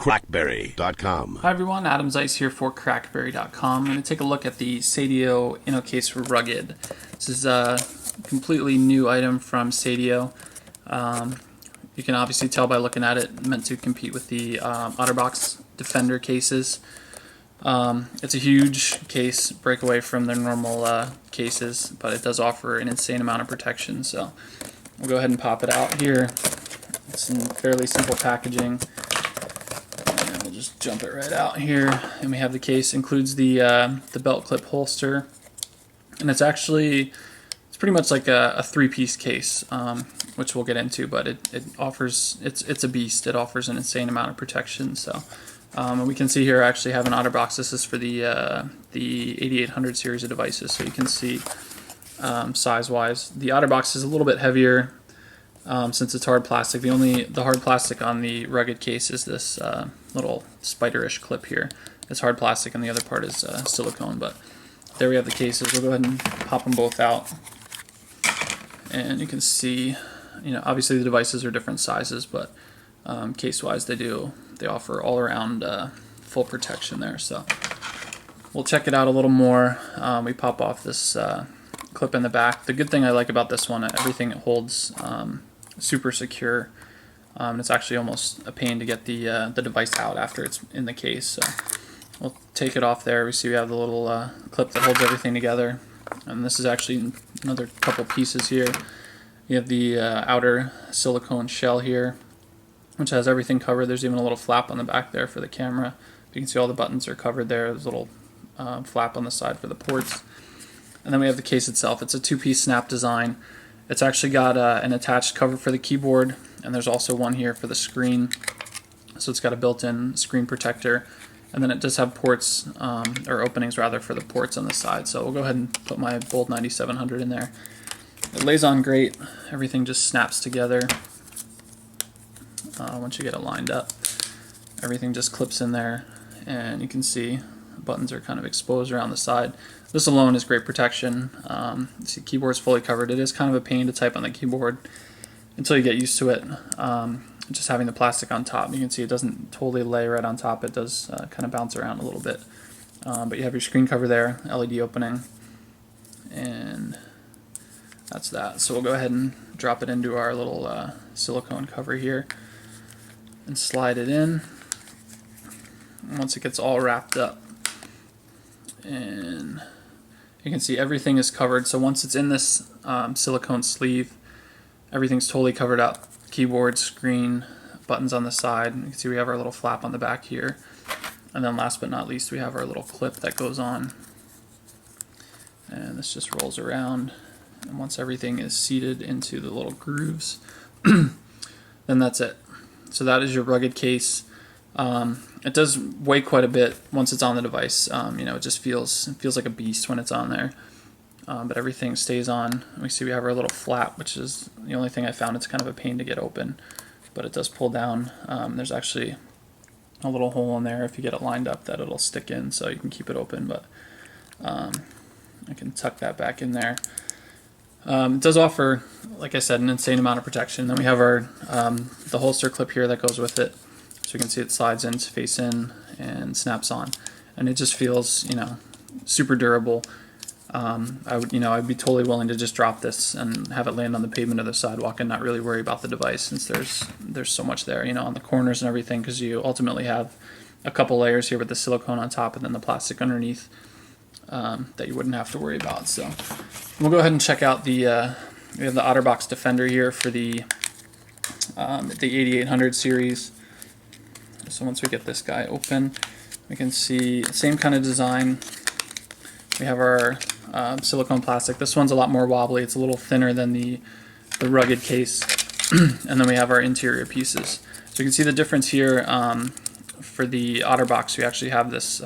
BlackBerry.com. Hi everyone, Adam Zeiss here for BlackBerry.com. I'm going to take a look at the Seidio Innocase Rugged. This is a completely new item from Seidio. You can obviously tell by looking at it, meant to compete with the OtterBox Defender cases. It's a huge case, break away from their normal cases, but it does offer an insane amount of protection. So we'll go ahead and pop it out here. It's in fairly simple packaging. Just jump it right out here, and we have the case. Includes the belt clip holster, and it's pretty much like a three-piece case, which we'll get into. But it offers it's a beast. It offers an insane amount of protection. So and we can see here I actually have an OtterBox. This is for the 8800 series of devices, so you can see size-wise the OtterBox is a little bit heavier. Since it's hard plastic, the hard plastic on the Rugged case is this little spider-ish clip here. It's hard plastic, and the other part is silicone. But there we have the cases. We'll go ahead and pop them both out, and you can see, obviously the devices are different sizes, but case-wise they offer all-around full protection there. So we'll check it out a little more. We pop off this clip in the back. The good thing I like about this one, everything it holds super secure. It's actually almost a pain to get the device out after it's in the case. So we'll take it off there. We see we have the little clip that holds everything together, and this is actually another couple pieces here. You have the outer silicone shell here, which has everything covered. There's even a little flap on the back there for the camera. You can see all the buttons are covered there. There's a little flap on the side for the ports. And then we have the case itself. It's a two-piece snap design. It's actually got an attached cover for the keyboard, and there's also one here for the screen. So it's got a built-in screen protector, and then it does have ports, or openings rather, for the ports on the side. So we'll go ahead and put my Bold 9700 in there. It lays on great. Everything just snaps together once you get it lined up. Everything just clips in there, and you can see buttons are kind of exposed around the side. This alone is great protection. See, keyboard's fully covered. It is kind of a pain to type on the keyboard until you get used to it. Just having the plastic on top, you can see it doesn't totally lay right on top. It does kind of bounce around a little bit. But you have your screen cover there, LED opening, and that's that. So we'll go ahead and drop it into our little silicone cover here and slide it in. And once it gets all wrapped up, and you can see everything is covered. So once it's in this silicone sleeve, everything's totally covered up. Keyboard, screen, buttons on the side. You can see we have our little flap on the back here. And then last but not least, we have our little clip that goes on. And this just rolls around. And once everything is seated into the little grooves, then that's it. So that is your Rugged case. It does weigh quite a bit once it's on the device. It just feels like a beast when it's on there. But everything stays on. We see we have our little flap, which is the only thing I found it's kind of a pain to get open, but it does pull down. There's actually a little hole in there if you get it lined up that it'll stick in, so you can keep it open. But I can tuck that back in there. It does offer, like I said, an insane amount of protection. Then we have our the holster clip here that goes with it. So you can see it slides in, face in, and snaps on, and it just feels, super durable. I'd be totally willing to just drop this and have it land on the pavement of the sidewalk and not really worry about the device, since there's so much there, on the corners and everything, because you ultimately have a couple layers here with the silicone on top and then the plastic underneath that you wouldn't have to worry about. So we'll go ahead and check out we have the OtterBox Defender here for the 8800 series. So once we get this guy open, we can see same kind of design. We have our silicone plastic. This one's a lot more wobbly. It's a little thinner than the Rugged case. And then we have our interior pieces. So you can see the difference here. For the OtterBox, we actually have this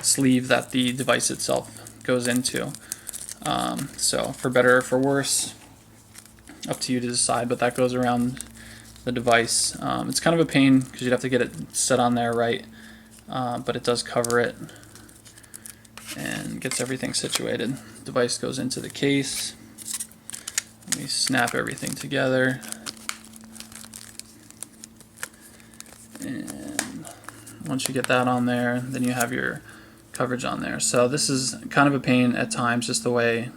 sleeve that the device itself goes into. So for better or for worse, up to you to decide, but that goes around the device. It's kind of a pain because you'd have to get it set on there right, but it does cover it and gets everything situated. Device goes into the case. We snap everything together, and Once you get that on there, then you have your coverage on there. So this is kind of a pain at times, just the way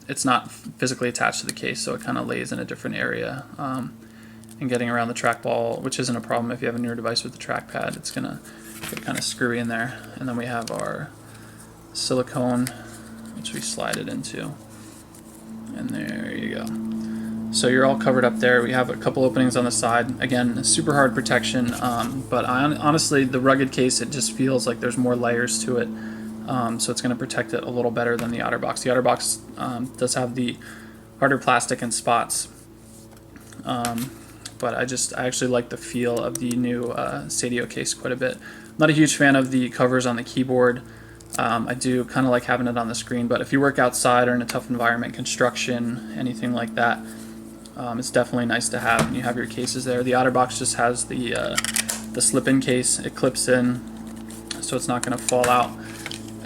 it's not physically attached to the case, so it kind of lays in a different area. And getting around the trackball, which isn't a problem if you have a newer device with the trackpad, it's gonna get kind of screwy in there. And then we have our silicone, which we slide it into, and there you go. So you're all covered up there. We have a couple openings on the side. Again, super hard protection, but honestly, the rugged case, it just feels like there's more layers to it, so it's going to protect it a little better than the OtterBox. The OtterBox does have the harder plastic and spots, but I actually like the feel of the new Seidio case quite a bit. I'm not a huge fan of the covers on the keyboard. I do kind of like having it on the screen, but if you work outside or in a tough environment, construction, anything like that, it's definitely nice to have. And you have your cases there. The OtterBox just has the slip-in case. It clips in, so it's not going to fall out.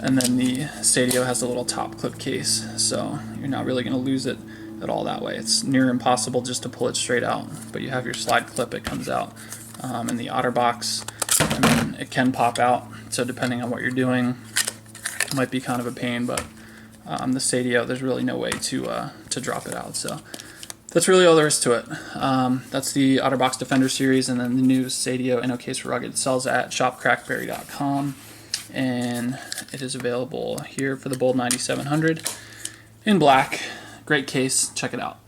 And then the Seidio has a little top clip case, so you're not really going to lose it at all that way. It's near impossible just to pull it straight out, but you have your slide clip, it comes out. And the OtterBox, I mean, it can pop out, so depending on what you're doing, it might be kind of a pain, but the Seidio, there's really no way to drop it out. So that's really all there is to it. That's the OtterBox Defender Series, and then the new Seidio Innocase Rugged. It sells at shopcrackberry.com, and it is available here for the Bold 9700 in black. Great case, check it out.